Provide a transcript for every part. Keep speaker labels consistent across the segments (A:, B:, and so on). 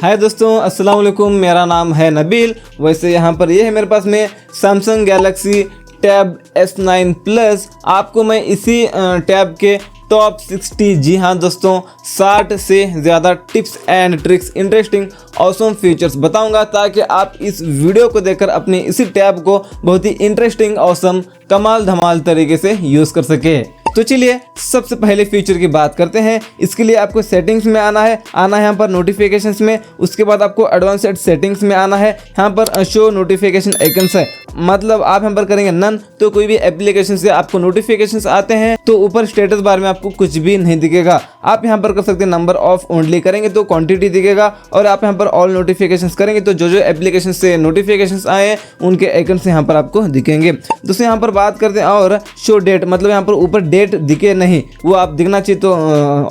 A: हाय दोस्तों, अस्सलाम वालेकुम। मेरा नाम है नबील। वैसे यहाँ पर ये है मेरे पास में Samsung Galaxy tab S9 plus. आपको मैं इसी टैब के टॉप 60, जी हाँ दोस्तों, 60 से ज़्यादा tips and tricks, interesting awesome features बताऊंगा ताकि आप इस वीडियो को देखकर अपने इसी टैब को बहुत ही इंटरेस्टिंग, ऑसम, कमाल धमाल तरीके से यूज़ कर सके। तो चलिए सबसे पहले फीचर की बात करते हैं। इसके लिए आपको सेटिंग्स में आना है यहाँ पर नोटिफिकेशंस में। उसके बाद आपको एडवांस्ड सेटिंग्स में आना है। यहाँ पर शो नोटिफिकेशन आइकन्स है, मतलब आप यहाँ पर करेंगे नन, तो कोई भी एप्लीकेशन से आपको नोटिफिकेशंस आते हैं तो ऊपर स्टेटस बार में आपको कुछ भी नहीं दिखेगा। आप यहाँ पर कर सकते हैं नंबर ऑफ ओनली करेंगे तो क्वांटिटी दिखेगा, और आप यहाँ पर ऑल नोटिफिकेशंस करेंगे तो जो एप्लीकेशन से नोटिफिकेशंस आए हैं उनके आइकन्स यहाँ पर आपको दिखेंगे। दोस्तों यहाँ पर बात करते हैं और शो डेट, मतलब यहाँ पर ऊपर डेट दिखे नहीं, वो आप दिखना चाहिए तो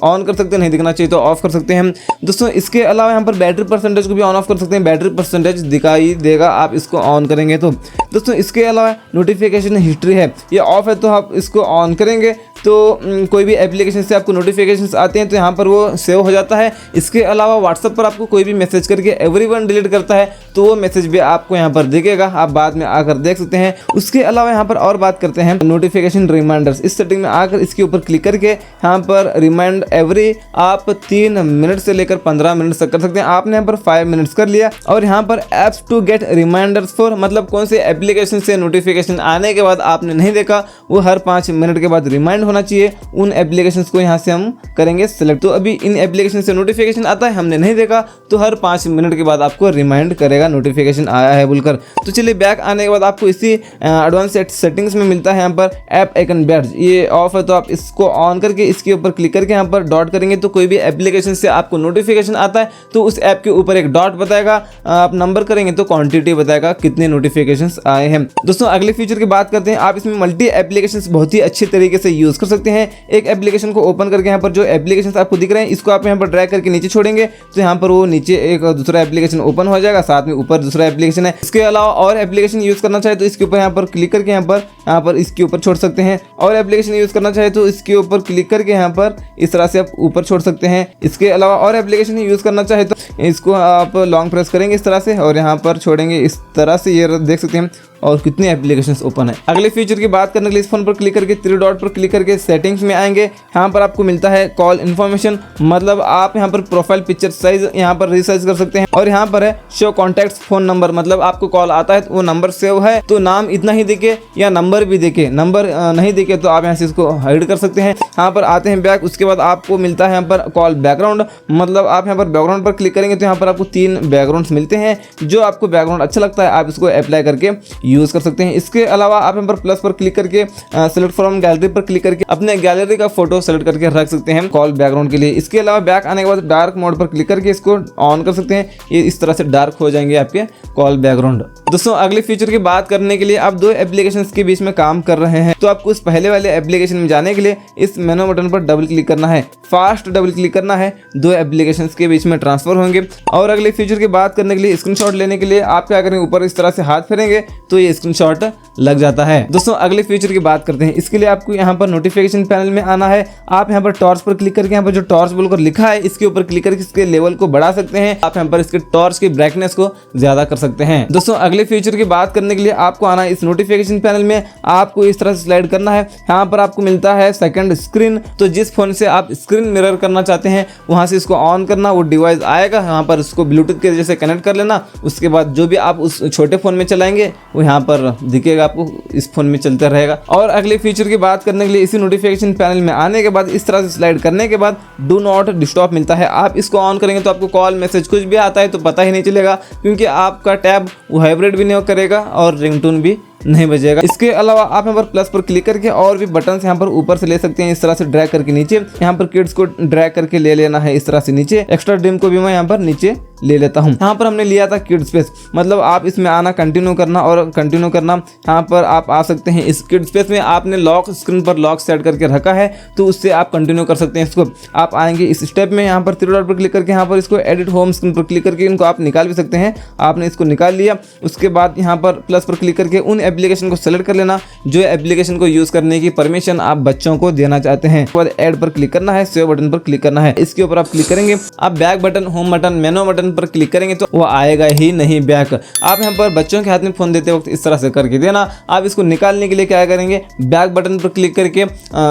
A: ऑन कर सकते हैं, नहीं दिखना चाहिए तो ऑफ कर सकते हैं। दोस्तों इसके अलावा यहाँ पर बैटरी परसेंटेज को भी ऑन ऑफ कर सकते हैं। बैटरी परसेंटेज दिखाई देगा आप इसको ऑन करेंगे तो। दोस्तों इसके अलावा नोटिफिकेशन हिस्ट्री है, ये ऑफ है तो आप इसको ऑन करेंगे तो कोई भी एप्लीकेशन से आपको नोटिफिकेशंस आते हैं तो यहाँ पर वो सेव हो जाता है। इसके अलावा व्हाट्सएप पर आपको कोई भी मैसेज करके एवरीवन डिलीट करता है तो वो मैसेज भी आपको यहाँ पर दिखेगा, आप बाद में आकर देख सकते हैं। उसके अलावा यहाँ पर और बात करते हैं नोटिफिकेशन रिमाइंडर्स। इस सेटिंग में आकर इसके ऊपर क्लिक करके यहाँ पर रिमाइंड एवरी आप 3 मिनट से लेकर 15 मिनट तक कर सकते हैं। आपने यहाँ पर 5 मिनट्स कर लिया, और यहाँ पर apps to get reminders for, मतलब कौन से एप्लीकेशन से नोटिफिकेशन आने के बाद आपने नहीं देखा वो हर 5 मिनट के बाद रिमाइंड होना चाहिए। उन एप्लीकेशंस को यहाँ से हम करेंगे सिलेक्ट। तो अभी इन एप्लीकेशन से नोटिफिकेशन आता है, हमने नहीं देखा तो हर 5 मिनट के बाद आपको रिमाइंड करेगा नोटिफिकेशन आया है बोलकर। तो चलिए बैक आने के बाद आपको इसी एडवांस सेटिंग्स में मिलता है यहाँ पर ऐप आइकन बैड्ज, ये ऑफ है तो आप इसको ऑन करके इसके ऊपर क्लिक करके यहाँ पर डॉट करेंगे तो कोई भी एप्लीकेशन से आपको नोटिफिकेशन आता है तो उस ऐप के ऊपर एक डॉट बताएगा, आप नंबर करेंगे तो क्वांटिटी बताएगा कितने नोटिफिकेशंस आए हैं। दोस्तों अगले फीचर की बात करते हैं। आप इसमें मल्टी एप्लीकेशंस बहुत ही अच्छे तरीके से यूज कर सकते हैं। एक एप्लीकेशन को ओपन करके यहाँ पर जो एप्लीकेशंस आपको दिख रहे हैं इसको आप यहाँ पर ड्रैग करके नीचे छोड़ेंगे तो यहाँ पर वो नीचे एक दूसरा एप्लीकेशन ओपन हो जाएगा, साथ में ऊपर दूसरा एप्लीकेशन है। इसके अलावा और एप्लीकेशन यूज करना चाहे तो इसके ऊपर यहाँ पर क्लिक करके यहाँ पर इसके ऊपर छोड़ सकते हैं। और एप्लीकेशन यूज करना चाहे तो इसके ऊपर क्लिक करके यहाँ पर इस तरह से आप ऊपर छोड़ सकते हैं। इसके अलावा और एप्लीकेशन यूज करना चाहे तो इसको आप लॉन्ग प्रेस करेंगे इस तरह से और यहाँ पर छोड़ेंगे इस तरह से, ये देख सकते हैं और कितने एप्लीकेशंस ओपन है। अगले फीचर की बात करने के लिए इस फोन पर क्लिक करके 3 डॉट पर क्लिक करके सेटिंग्स में आएंगे। यहाँ पर आपको मिलता है कॉल इन्फॉर्मेशन, मतलब आप यहाँ पर प्रोफाइल पिक्चर साइज यहाँ पर रिसाइज कर सकते हैं। और यहाँ पर है शो कॉन्टैक्ट्स फोन नंबर, मतलब आपको कॉल आता है तो वो नंबर सेव है तो नाम इतना ही दिखे या नंबर भी दिखे, नंबर नहीं दिखे तो आप यहाँ से इसको हाइड कर सकते हैं। यहाँ पर आते हैं बैक, उसके बाद आपको मिलता है यहाँ पर कॉल बैकग्राउंड, मतलब आप यहाँ पर बैकग्राउंड पर क्लिक करेंगे तो यहाँ पर आपको 3 बैकग्राउंड्स मिलते हैं। जो आपको बैकग्राउंड अच्छा लगता है आप इसको अप्लाई करके यूज कर सकते हैं। इसके अलावा आप यहाँ पर प्लस पर क्लिक करके सिलेक्ट फ्रॉम गैलरी पर क्लिक करके अपने गैलरी का फोटो सेलेक्ट करके रख सकते हैं कॉल बैकग्राउंड के लिए। इसके अलावा बैक आने के बाद डार्क मोड पर क्लिक करके इसको ऑन कर सकते हैं, ये इस तरह से डार्क हो जाएंगे आपके कॉल बैकग्राउंड। दोस्तों अगले फीचर की बात करने के लिए आप 2 एप्लीकेशंस के बीच में काम कर रहे हैं तो आपको इस पहले वाले एप्लीकेशन में जाने के लिए इस मेनू बटन पर डबल क्लिक करना है, फास्ट डबल क्लिक करना है, 2 एप्लीकेशंस के बीच में ट्रांसफर होंगे। और अगले फीचर की बात करने के लिए स्क्रीनशॉट लेने के लिए आप क्या करेंगे, ऊपर इस तरह से हाथ फेरेंगे तो ये स्क्रीनशॉट लग जाता है। दोस्तों अगले फीचर की बात करते हैं। इसके लिए आपको यहाँ पर नोटिफिकेशन पैनल में आना है। आप यहाँ पर टॉर्च पर क्लिक करके यहाँ पर जो टॉर्च बोलकर लिखा है इसके ऊपर क्लिक करके इसके लेवल को बढ़ा सकते हैं। आप यहाँ पर इसके टॉर्च की ब्राइटनेस को ज्यादा कर सकते हैं। दोस्तों अगले फीचर की बात करने के लिए आपको आना है इस नोटिफिकेशन पैनल में, आपको इस तरह से स्लाइड करना है। यहाँ पर आपको मिलता है सेकंड स्क्रीन, तो जिस फोन से आप स्क्रीन मिरर करना चाहते हैं वहां से इसको ऑन करना, वो डिवाइस आएगा, यहाँ पर उसको ब्लूटूथ के जैसे कनेक्ट कर लेना। उसके बाद जो भी आप उस छोटे फोन में चलाएंगे वो यहाँ पर दिखेगा, आपको इस फोन में चलता रहेगा। और अगले फीचर की बात करने के लिए इसी नोटिफिकेशन पैनल में आने के बाद इस तरह से स्लाइड करने के बाद डू नॉट डिस्टर्ब मिलता है। आप इसको ऑन करेंगे तो आपको कॉल मैसेज कुछ भी आता है तो पता ही नहीं चलेगा, क्योंकि आपका टैब वो वाइब्रेट भी नहीं करेगा और रिंगटोन भी नहीं बजेगा। इसके अलावा आप यहाँ पर प्लस पर क्लिक करके और भी बटन यहाँ पर ऊपर से ले सकते हैं, इस तरह से ड्रैग करके नीचे। यहाँ पर किड्स को ड्रैग करके ले लेना है इस तरह से नीचे। एक्स्ट्रा डिम को भी मैं यहाँ पर नीचे ले लेता हूँ। यहाँ पर हमने लिया था किड स्पेस, मतलब आप इसमें आना, कंटिन्यू करना और कंटिन्यू करना। यहाँ पर आप आ सकते हैं इस किड स्पेस में। आपने लॉक स्क्रीन पर लॉक सेट करके रखा है तो उससे आप कंटिन्यू कर सकते हैं इसको। आप आएंगे इस स्टेप में, यहाँ पर 3 डॉट पर क्लिक करके यहाँ पर इसको एडिट होम स्क्रीन पर क्लिक करके इनको आप निकाल भी सकते हैं। आपने इसको निकाल लिया, उसके बाद यहाँ पर प्लस पर क्लिक करके उन एप्लीकेशन को सेलेक्ट कर लेना जो एप्लीकेशन को यूज करने की परमिशन आप बच्चों को देना चाहते हैं। उसके बाद ऐड पर क्लिक करना है, सेव बटन पर क्लिक करना है। इसके ऊपर आप क्लिक करेंगे, आप बैक बटन, होम बटन, मेनू बटन पर क्लिक करेंगे तो वो आएगा ही नहीं बैक। आप यहाँ पर बच्चों के हाथ में फ़ोन देते वक्त इस तरह से करके देना। आप इसको निकालने के लिए क्या करेंगे, बैक बटन पर क्लिक करके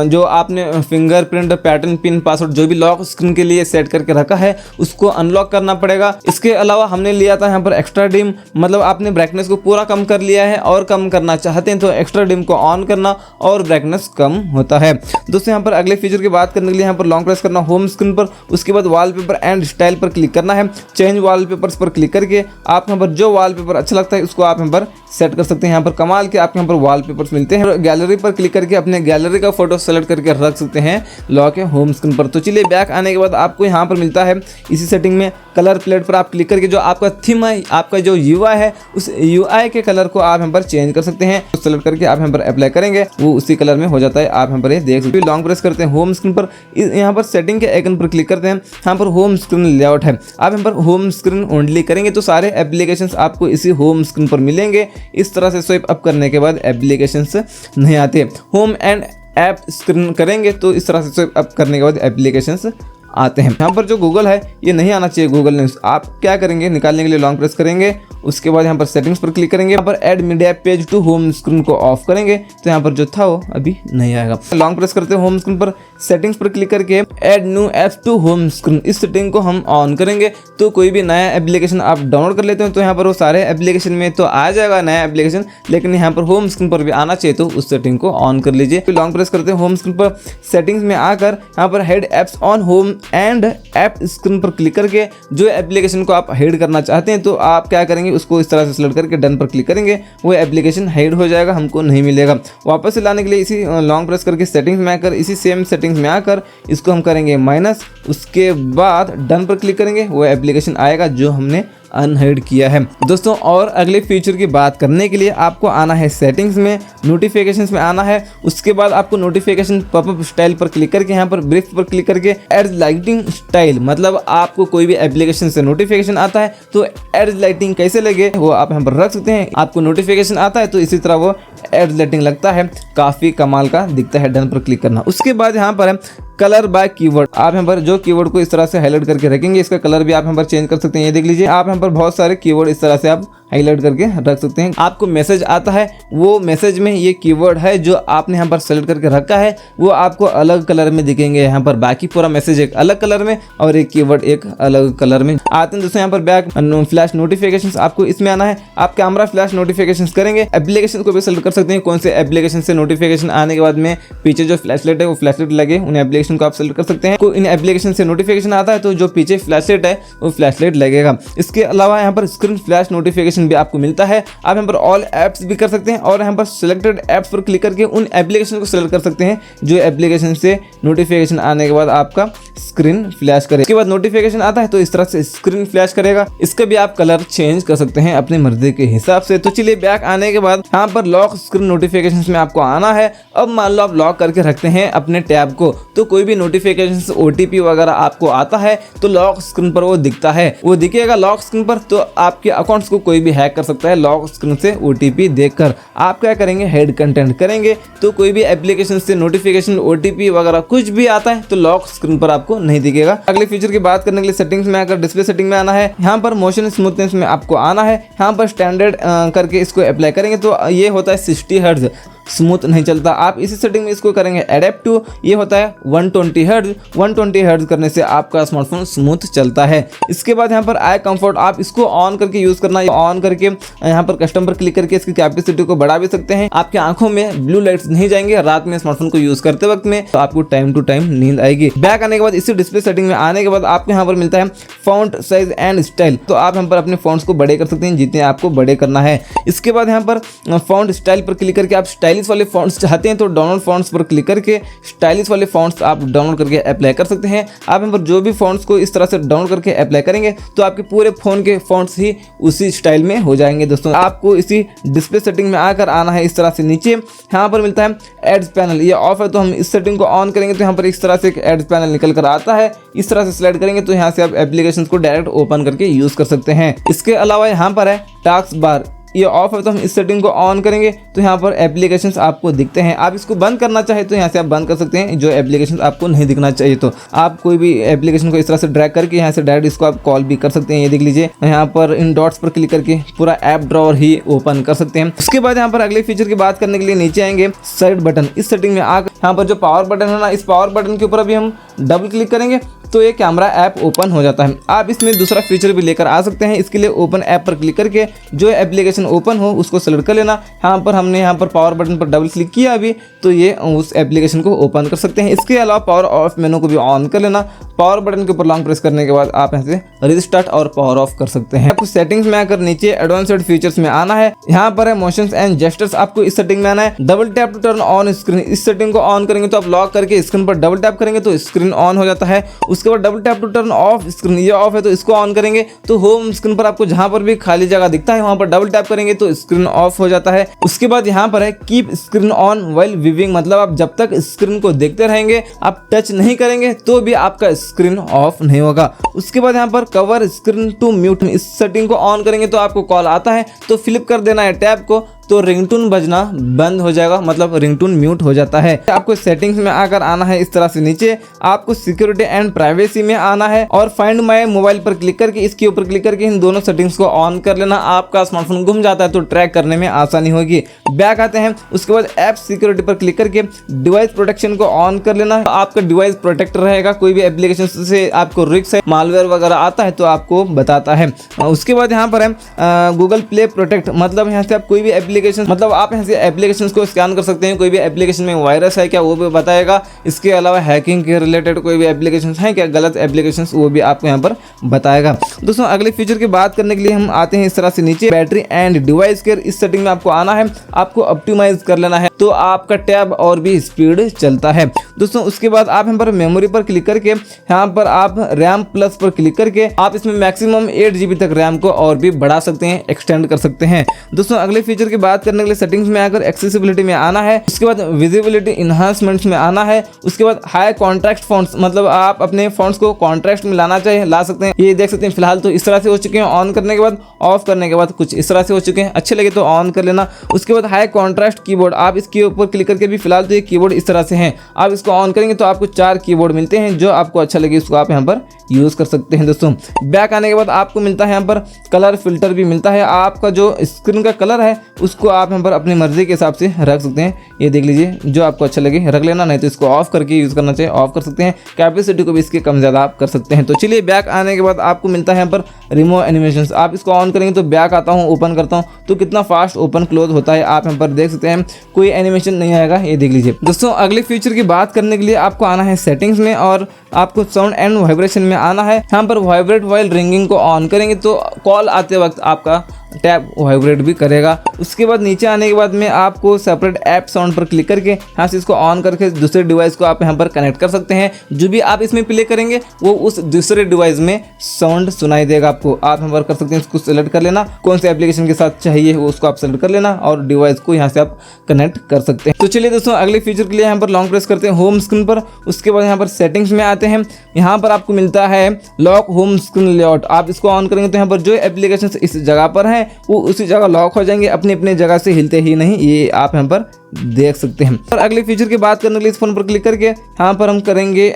A: जो आपने फिंगरप्रिंट, पैटर्न, पिन, पासवर्ड जो भी लॉक स्क्रीन के लिए सेट करके रखा है उसको अनलॉक करना पड़ेगा। इसके अलावा हमने लिया था यहाँ पर एक्स्ट्रा डिम, मतलब आपने ब्राइटनेस को पूरा कम कर लिया है और कम करना चाहते हैं तो एक्स्ट्रा डिम को ऑन करना और ब्राइटनेस कम होता है। दोस्तों यहाँ पर अगले फीचर की बात करने के लिए यहाँ पर लॉन्ग प्रेस करना होम स्क्रीन पर, उसके बाद वॉलपेपर एंड स्टाइल पर क्लिक करना है। चेंज वॉलपेपर्स पर क्लिक करके आप यहाँ पर जो वॉलपेपर अच्छा लगता है उसको आप यहाँ पर सेट कर सकते हैं। यहाँ पर कमाल के आपके यहाँ पर वॉलपेपर्स मिलते हैं। गैलरी पर क्लिक करके अपने गैलरी का फोटो सेलेक्ट करके रख सकते हैं लॉक है होम स्क्रीन पर। तो चलिए बैक आने के बाद आपको यहाँ पर मिलता है इसी सेटिंग में कलर प्लेट पर आप क्लिक करके जो आपका थीम है, आपका जो यूआई है उस यूआई के कलर को आप यहाँ पर चेंज कर सकते हैं। तो सेलेक्ट करके आप यहाँ पर अप्लाई करेंगे वो उसी कलर में हो जाता है। आप यहाँ पर देख सकते हैं। लॉन्ग प्रेस करते हैं होम स्क्रीन पर, यहाँ पर सेटिंग के आइकन पर क्लिक करते हैं। यहाँ पर होम स्क्रीन लेआउट है, आप यहाँ पर होम स्क्रीन ओनली करेंगे तो सारे एप्लीकेशंस आपको इसी होम स्क्रीन पर मिलेंगे। इस तरह से स्वाइप अप करने के बाद एप्लीकेशंस नहीं आते। होम एंड ऐप स्क्रीन करेंगे तो इस तरह से स्वाइप अप करने के बाद एप्लीकेशंस आते हैं। यहाँ पर जो गूगल है ये नहीं आना चाहिए, गूगल न्यूज़। आप क्या करेंगे, निकालने के लिए लॉन्ग प्रेस करेंगे, उसके बाद यहाँ पर सेटिंग्स पर क्लिक करेंगे। यहाँ पर add media page to home screen को ऑफ करेंगे तो यहाँ पर जो था वो अभी नहीं आएगा। लॉन्ग प्रेस करते हैं होम स्क्रीन पर, सेटिंग्स पर क्लिक करके add new app to home screen, इस सेटिंग को हम ऑन करेंगे तो कोई भी नया एप्लीकेशन आप डाउनलोड कर लेते हैं तो यहाँ पर वो सारे एप्लीकेशन में तो आ जाएगा नया एप्लीकेशन, लेकिन यहाँ पर होम स्क्रीन पर भी आना चाहिए तो उस सेटिंग को ऑन कर लीजिए। लॉन्ग प्रेस करते हैं होम स्क्रीन पर, सेटिंग्स में आकर यहाँ पर head apps on home and app screen पर क्लिक करके जो एप्लीकेशन को आप हाइड करना चाहते हैं तो आप क्या करेंगे, उसको इस तरह से सेलेक्ट करके डन पर क्लिक करेंगे, वो एप्लीकेशन हाइड हो जाएगा, हमको नहीं मिलेगा। वापस से लाने के लिए इसी लॉन्ग प्रेस करके सेटिंग्स में आकर इसी सेम सेटिंग्स में आकर इसको हम करेंगे माइनस, उसके बाद डन पर क्लिक करेंगे, वो एप्लीकेशन आएगा जो हमने अनहाइड किया है। दोस्तों और अगले फीचर की बात करने के लिए आपको आना है सेटिंग्स में, नोटिफिकेशंस में आना है। उसके बाद आपको नोटिफिकेशन पॉपअप स्टाइल पर क्लिक करके यहाँ पर ब्रीफ पर क्लिक करके एड लाइटिंग स्टाइल, मतलब आपको कोई भी एप्लीकेशन से नोटिफिकेशन आता है तो एड लाइटिंग कैसे लगे वो आप यहाँ पर रख सकते हैं। आपको नोटिफिकेशन आता है तो इसी तरह वो एड लाइटिंग लगता है, काफ़ी कमाल का दिखता है। डन पर क्लिक करना। उसके बाद यहाँ पर है कलर बाय कीवर्ड, आप यहाँ पर जो कीवर्ड को इस तरह से हाईलाइट करके रखेंगे इसका कलर भी आप यहाँ पर चेंज कर सकते हैं। ये देख लीजिए, आप यहाँ पर बहुत सारे कीवर्ड इस तरह से आप हाईलाइट करके रख सकते हैं। आपको मैसेज आता है, वो मैसेज में ये कीवर्ड है जो आपने यहाँ पर सेलेक्ट करके रखा है वो आपको अलग कलर में दिखेंगे। यहाँ पर बाकी पूरा मैसेज एक अलग कलर में और एक कीवर्ड एक अलग कलर में आते हैं। दोस्तों यहाँ पर बैक फ्लैश नोटिफिकेशंस, आपको इसमें आना है। आप कैमरा फ्लैश नोटिफिकेशंस करेंगे, एप्लीकेशन को भी सेलेक्ट कर सकते हैं कौन से एप्लीकेशन से नोटिफिकेशन आने के बाद में पीछे जो फ्लैशलाइट है वो फ्लैशलाइट लगे, उन एप्लीकेशन को आप सेलेक्ट कर सकते हैं। को इन एप्लीकेशन से नोटिफिकेशन आता है तो जो पीछे फ्लैशलाइट है वो फ्लैशलाइट लगेगा। इसके अलावा यहाँ पर स्क्रीन फ्लैश नोटिफिकेशन भी आपको मिलता है। आप यहाँ पर ऑल एप्स भी कर सकते हैं और यहाँ पर सिलेक्टेड एप्स पर क्लिक करके उन एप्लीकेशन को सिलेक्ट कर सकते हैं जो एप्लीकेशन से नोटिफिकेशन आने के बाद आपका स्क्रीन फ्लैश करे। इसके बाद नोटिफिकेशन आता है तो इस तरह से स्क्रीन फ्लैश करेगा। इसका भी आप कलर चेंज कर सकते हैं अपनी मर्जी के हिसाब से। तो चलिए बैक आने के बाद यहाँ पर लॉक स्क्रीन नोटिफिकेशन में आपको आना है। अब मान लो आप लॉक करके रखते हैं अपने टैब को तो कोई भी नोटिफिकेशन ओटीपी वगैरह आपको आता है तो लॉक स्क्रीन पर वो दिखता है, वो दिखेगा लॉक स्क्रीन पर। तो आपके अकाउंट्स को कोई भी हैक कर सकता है लॉक स्क्रीन से ओटीपी देखकर। आप क्या करेंगे, हेड कंटेंट करेंगे तो कोई भी एप्लीकेशन से नोटिफिकेशन ओटीपी वगैरह कुछ भी आता है तो लॉक स्क्रीन पर आपको नहीं दिखेगा। अगले फीचर की बात करने के लिए सेटिंग्स में आकर डिस्प्ले सेटिंग में आना है। यहाँ पर मोशन स्मूथनेस में आपको आना है। यहाँ पर स्टैंडर्ड करके इसको अप्लाई करेंगे तो ये होता है 60 हर्ट्ज, स्मूथ नहीं चलता। आप इसी सेटिंग में इसको करेंगे एडेप्ट टू, ये होता है 120 हर्ट्ज। 120 हर्ट्ज करने से आपका स्मार्टफोन स्मूथ चलता है। इसके बाद यहाँ पर आई कंफर्ट, आप इसको ऑन करके यूज करना। ऑन करके यहाँ पर कस्टम पर क्लिक करके इसकी कैपेसिटी को बढ़ा भी सकते हैं। आपकी आंखों में ब्लू लाइट्स नहीं जाएंगे रात में स्मार्टफोन को यूज करते वक्त में, तो आपको टाइम टू टाइम नींद आएगी। बैक आने के बाद इसी डिस्प्ले सेटिंग में आने के बाद आपको यहाँ पर मिलता है फॉन्ट साइज एंड स्टाइल, तो आप यहाँ पर अपने फॉन्ट्स को बड़े कर सकते हैं जितने आपको बड़े करना है। इसके बाद यहाँ पर फॉन्ट स्टाइल पर क्लिक करके आप स्टाइलिश वाले फॉन्ट्स चाहते हैं तो डाउनलोड फॉन्ट्स पर क्लिक करके स्टाइलिश वाले फॉन्ट्स आप डाउनलोड करके अप्लाई कर सकते हैं। आप यहाँ पर जो भी फॉन्ट्स को इस तरह से डाउनलोड करके अप्लाई करेंगे तो आपके पूरे फोन के फॉन्ट्स ही उसी स्टाइल में हो जाएंगे। दोस्तों आपको इसी डिस्प्ले सेटिंग में आकर आना है इस तरह से नीचे। यहाँ पर मिलता है एड्स पैनल, ये ऑफ है तो हम इस सेटिंग को ऑन करेंगे तो यहाँ पर इस तरह से एक एड्स पैनल निकल कर आता है। इस तरह से सिलेक्ट करेंगे तो यहाँ से आप एप्लीकेशन को डायरेक्ट ओपन करके यूज कर सकते हैं। इसके अलावा यहाँ पर है टास्क बार, ये ऑफ है तो हम इस सेटिंग को ऑन करेंगे तो यहाँ पर एप्लीकेशंस आपको दिखते हैं। आप इसको बंद करना चाहे तो यहाँ से आप बंद कर सकते हैं, जो एप्लीकेशंस आपको नहीं दिखना चाहिए। तो आप कोई भी एप्लीकेशन को इस तरह से ड्रैग करके यहाँ से डायरेक्ट इसको आप कॉल भी कर सकते हैं। ये देख लीजिए, यहाँ पर इन डॉट्स पर क्लिक करके पूरा ऐप ड्रॉअर ही ओपन कर सकते हैं। उसके बाद यहाँ पर अगले फीचर की बात करने के लिए नीचे आएंगे, साइड बटन। इस सेटिंग में आकर यहाँ पर जो पावर बटन है ना, इस पावर बटन के ऊपर अभी हम डबल क्लिक करेंगे तो ये कैमरा ऐप ओपन हो जाता है। आप इसमें दूसरा फीचर भी लेकर आ सकते हैं। इसके लिए ओपन ऐप पर क्लिक करके जो एप्लीकेशन ओपन हो उसको सेलेक्ट कर लेना। यहाँ पर हमने यहाँ पर पावर बटन पर डबल क्लिक किया अभी, तो ये उस एप्लीकेशन को ओपन कर सकते हैं। इसके अलावा पावर ऑफ मेनू को भी ऑन कर लेना। पावर बटन के ऊपर लॉन्ग प्रेस करने के बाद आप यहाँ से रिस्टार्ट और पावर ऑफ कर सकते हैं। आपको सेटिंग्स में आकर नीचे एडवांस्ड फीचर्स में आना है। यहाँ पर है मोशंस एंड जेस्चर्स, आपको इस सेटिंग में आना है। Double tap to turn on screen, इस सेटिंग को ऑन करेंगे तो आप लॉक करके स्क्रीन पर डबल टैप करेंगे तो स्क्रीन ऑन हो जाता है। उसके बाद double tap to turn off screen, ये ऑफ है तो इसको ऑन करेंगे तो होम स्क्रीन पर आपको जहां पर भी खाली जगह दिखता है वहां पर डबल टैप करेंगे तो स्क्रीन ऑफ हो जाता है। उसके बाद यहाँ पर है keep screen on while viewing, मतलब आप जब तक स्क्रीन को देखते रहेंगे, आप टच नहीं करेंगे तो भी आपका स्क्रीन ऑफ नहीं होगा। उसके बाद यहाँ पर कवर स्क्रीन टू म्यूट, इस सेटिंग को ऑन करेंगे तो आपको कॉल आता है तो फ्लिप कर देना है टैब को, तो रिंगटोन बजना बंद हो जाएगा, मतलब रिंगटोन म्यूट हो जाता है। आपको सेटिंग्स में आकर आना है इस तरह से नीचे, आपको सिक्योरिटी एंड प्राइवेसी में आना है और फाइंड माय मोबाइल पर क्लिक करके इसके ऊपर क्लिक करके इन दोनों सेटिंग्स को ऑन कर लेना। आपका स्मार्टफोन गुम जाता है तो ट्रैक करने में आसानी होगी। बैक आते हैं, उसके बाद ऐप सिक्योरिटी पर क्लिक करके डिवाइस प्रोटेक्शन को ऑन कर लेना। आपका डिवाइस प्रोटेक्ट रहेगा, कोई भी एप्लीकेशन से आपको रिस्क है, मालवेयर वगैरह आता है तो आपको बताता है। उसके बाद यहाँ पर है गूगल प्ले प्रोटेक्ट, मतलब यहाँ से आप कोई भी एप्लीकेशन, मतलब आप यहाँ से एप्लीकेशंस को स्कैन कर सकते हैं। कोई भी एप्लीकेशन में वायरस है क्या वो भी बताएगा। इसके अलावा हैकिंग के रिलेटेड कोई भी एप्लीकेशंस हैं क्या, गलत एप्लीकेशंस, वो भी आपको यहाँ पर बताएगा। दोस्तों अगले फीचर की बात करने के लिए हम आते हैं इस तरह से नीचे, बैटरी एंड डिवाइस केयर, इस सेटिंग में आपको आना है। आपको ऑप्टिमाइज कर लेना है तो आपका टैब और भी स्पीड चलता है। दोस्तों उसके बाद आप यहाँ पर मेमोरी पर क्लिक करके यहाँ पर आप रैम प्लस पर क्लिक करके आप इसमें मैक्सिमम 8 GB तक रैम को और भी बढ़ा सकते हैं, एक्सटेंड कर सकते हैं। दोस्तों अगले फीचर की बात करने के लिए सेटिंग्स में आकर एक्सेसिबिलिटी में आना है। उसके बाद विजिबिलिटी इन्हांसमेंट्स में आना है। उसके बाद हाई कॉन्ट्रास्ट फॉन्ट्स, मतलब आप अपने फॉन्ट्स को कॉन्ट्रास्ट में लाना चाहिए, ला सकते हैं। ये देख सकते हैं फिलहाल तो इस तरह से हो चुके हैं, ऑन करने के बाद ऑफ करने के बाद कुछ इस तरह से हो चुके हैं। अच्छे लगे तो ऑन कर लेना। उसके बाद हाई कॉन्ट्रास्ट कीबोर्ड, आप इसके ऊपर क्लिक करके भी फिलहाल तो ये कीबोर्ड इस तरह से हैं, आप इसको ऑन करेंगे तो आपको 4 कीबोर्ड मिलते हैं, जो आपको अच्छा लगे उसको आप यहाँ पर यूज कर सकते हैं। दोस्तों बैक आने के बाद आपको मिलता है यहाँ पर कलर फिल्टर भी मिलता है। आपका जो स्क्रीन का कलर है उसको आप यहाँ पर अपनी मर्जी के हिसाब से रख सकते हैं। ये देख लीजिए, जो आपको अच्छा लगे रख लेना, नहीं तो इसको ऑफ करके यूज करना चाहिए, ऑफ कर सकते हैं। कैपेसिटी को भी इसके कम ज़्यादा आप कर सकते हैं। तो चलिए बैक आने के बाद आपको मिलता है यहाँ पर रिमूव एनिमेशंस, आप इसको ऑन करेंगे तो बैक आता हूँ, ओपन करता हूँ तो कितना फास्ट ओपन क्लोज होता है आप यहाँ पर देख सकते हैं, कोई एनिमेशन नहीं आएगा। ये देख लीजिए। दोस्तों अगले फीचर की बात करने के लिए आपको आना है सेटिंग्स में और आपको साउंड एंड वाइब्रेशन में आना है। यहाँ पर वाइब्रेट वाइल रिंगिंग को ऑन करेंगे तो कॉल आते वक्त आपका टैब वाइब्रेट भी करेगा। उसके बाद नीचे आने के बाद में आपको सेपरेट ऐप साउंड पर क्लिक करके यहाँ से इसको ऑन करके दूसरे डिवाइस को आप यहाँ पर कनेक्ट कर सकते हैं। जो भी आप इसमें प्ले करेंगे वो उस दूसरे डिवाइस में साउंड सुनाई देगा आपको। आप यहाँ पर कर सकते हैं, इसको सेलेक्ट कर लेना, कौन से एप्लीकेशन के साथ चाहिए वो उसको आप सेलेक्ट कर लेना और डिवाइस को यहाँ से आप कनेक्ट कर सकते हैं। तो चलिए दोस्तों अगले फीचर के लिए यहाँ पर लॉन्ग प्रेस करते हैं होम स्क्रीन पर। उसके बाद यहाँ पर सेटिंग्स में आते हैं, यहाँ पर आपको मिलता है लॉक होम स्क्रीन लेआउट। आप इसको ऑन करेंगे तो यहाँ पर जो एप्लीकेशन इस जगह पर है वो उसी जगह लॉक हो जाएंगे, अपनी अपनी जगह से हिलते ही नहीं, ये आप यहाँ पर देख सकते हैं। और अगले फीचर की बात करने के लिए इस फोन पर क्लिक करके यहाँ पर हम करेंगे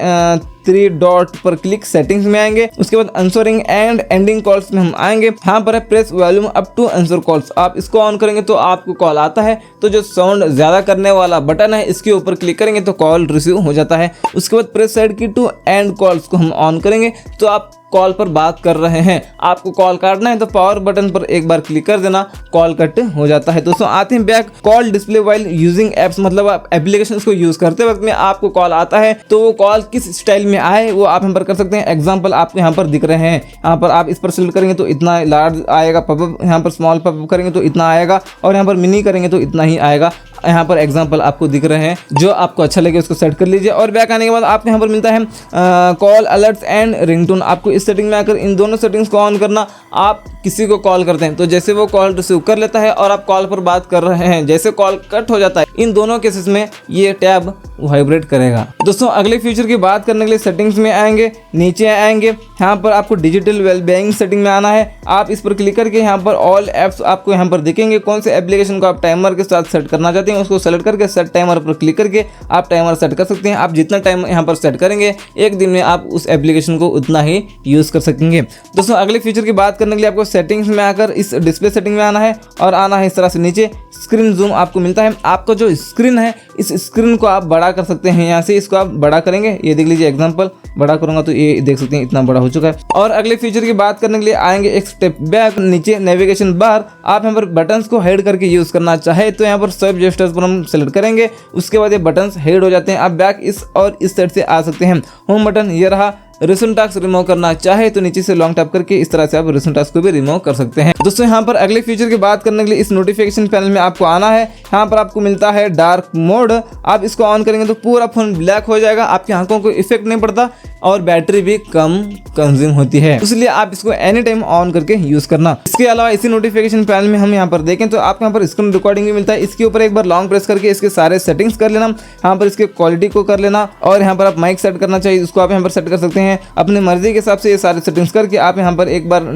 A: 3 डॉट पर क्लिक, सेटिंग्स में आएंगे। उसके बाद आंसरिंग एंड एंडिंग कॉल्स में हम आएंगे। यहाँ पर है press volume up to answer calls, आप इसको ऑन करेंगे तो आपको कॉल आता है, तो जो साउंड ज्यादा करने वाला बटन है इसके ऊपर क्लिक करेंगे तो कॉल रिसीव हो जाता है। उसके बाद प्रेस साइड की टू एंड कॉल्स को हम ऑन करेंगे तो आप कॉल पर बात कर रहे हैं, आपको कॉल काटना है तो पावर बटन पर एक बार क्लिक कर देना, कॉल कट हो जाता है। दोस्तों आते हैं back, call display while using apps, मतलब आप एप्लीकेशंस को यूज करते वक्त में आपको कॉल आता है तो वो कॉल किस स्टाइल में आए वो आप यहाँ पर कर सकते हैं। एग्जांपल आपको यहाँ पर दिख रहे हैं, यहाँ पर आप इस पर सिलेक्ट करेंगे तो इतना लार्ज आएगा पॉपअप, यहाँ पर स्मॉल पॉपअप करेंगे तो इतना आएगा और यहाँ पर मिनी करेंगे तो इतना ही आएगा। यहाँ पर एग्जांपल आपको दिख रहे हैं, जो आपको अच्छा लगे उसको सेट कर लीजिए। और बैक आने के बाद आपको यहाँ पर मिलता है कॉल अलर्ट्स एंड रिंगटोन। आपको इस सेटिंग में आकर इन दोनों सेटिंग्स को ऑन करना। आप किसी को कॉल करते हैं तो जैसे वो कॉल रिसीव कर लेता है और आप कॉल पर बात कर रहे हैं, जैसे कॉल कट हो जाता है इन दोनों केसेस में ये टैब वाइब्रेट करेगा। दोस्तों अगले फीचर की बात करने के लिए सेटिंग्स में आएंगे, नीचे आएंगे, यहाँ पर आपको डिजिटल वेलबीइंग सेटिंग में आना है। आप इस पर क्लिक करके यहाँ पर ऑल ऐप्स आपको यहाँ पर दिखेंगे, कौन से एप्लीकेशन को आप टाइमर के साथ सेट करना चाहते हैं उसको सेलेक्ट करके सेट टाइमर पर क्लिक करके आप टाइमर सेट कर सकते हैं। आप जितना टाइम यहाँ पर सेट करेंगे एक दिन में आप उस एप्लीकेशन को उतना ही यूज़ कर सकेंगे। दोस्तों अगले फीचर की बात करने के लिए आपको सेटिंग्स में आकर इस डिस्प्ले सेटिंग में आना है और आना है इस तरह से नीचे स्क्रीन जूम आपको मिलता है। आपका जो स्क्रीन है इस स्क्रीन को आप बड़ा कर सकते हैं, यहाँ से इसको आप बड़ा करेंगे, ये देख लीजिए एग्जांपल बड़ा करूंगा तो ये देख सकते हैं इतना बड़ा हो चुका है। और अगले फीचर की बात करने के लिए आएंगे एक स्टेप बैक, नीचे नेविगेशन बार, आप यहाँ पर बटन्स को हेड करके यूज़ करना चाहे तो यहाँ पर स्वाइप जेस्चर्स पर हम सेलेक्ट करेंगे, उसके बाद ये बटन्स हेड हो जाते हैं। आप बैक इस और इस साइड से आ सकते हैं। होम बटन ये रहा, रिसेंट टास्क रिमूव करना चाहे तो नीचे से लॉन्ग टैप करके इस तरह से आप रिसेंट टास्क को भी रिमूव कर सकते हैं। दोस्तों यहाँ पर अगले फीचर की बात करने के लिए इस नोटिफिकेशन पैनल में आपको आना है। यहाँ पर आपको मिलता है डार्क मोड, आप इसको ऑन करेंगे तो पूरा फोन ब्लैक हो जाएगा, आपकी आंखों को इफेक्ट नहीं पड़ता और बैटरी भी कम कंज्यूम होती है, इसलिए आप इसको एनी टाइम ऑन करके यूज करना। इसके अलावा इसी नोटिफिकेशन पैनल में हम यहाँ पर देखें तो आपको यहाँ पर स्क्रीन रिकॉर्डिंग भी मिलता है। इसके ऊपर एक बार लॉन्ग प्रेस करके इसके सारे सेटिंग्स कर लेना, यहाँ पर इसके क्वालिटी को कर लेना और यहाँ पर आप माइक सेट करना चाहिए उसको आप यहाँ पर सेट कर सकते हैं अपनी मर्जी के हिसाब से। ये सारे सेटिंग्स करके आप यहाँ पर एक बार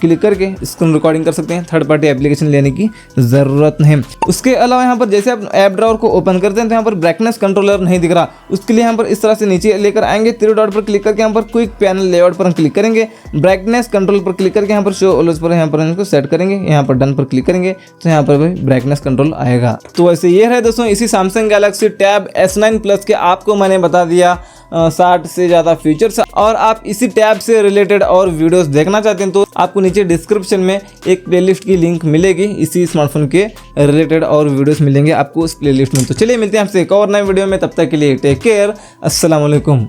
A: क्लिक करके स्क्रीन रिकॉर्डिंग कर सकते हैं, थर्ड पार्टी एप्लीकेशन लेने की ज़रूरत नहीं। उसके अलावा यहाँ पर जैसे आप ऐप ड्रॉअर को ओपन करते हैं तो यहाँ पर ब्राइटनेस कंट्रोलर नहीं दिख रहा, उसके लिए यहाँ पर इस तरह से नीचे लेकर आएंगे, थ्री डॉट पर क्लिक करके यहाँ पर क्विक पैनल लेआउट पर हम क्लिक करेंगे, ब्राइटनेस कंट्रोल पर क्लिक करके यहाँ पर शो ऑलवेज पर यहाँ पर इसको सेट करेंगे, यहाँ पर डन पर क्लिक करेंगे तो यहाँ पर भी ब्राइटनेस कंट्रोल आएगा। तो वैसे ये है दोस्तों इसी Samsung Galaxy tab S9 plus के आपको मैंने बता दिया 60 से ज़्यादा फीचर्स। और आप इसी टैब से रिलेटेड और वीडियोस देखना चाहते हैं तो आपको नीचे डिस्क्रिप्शन में एक प्लेलिस्ट की लिंक मिलेगी, इसी स्मार्टफोन के रिलेटेड और वीडियोस मिलेंगे आपको उस प्लेलिस्ट में। तो चलिए मिलते हैं आपसे एक और नए वीडियो में, तब तक के लिए टेक केयर, अस्सलाम वालेकुम।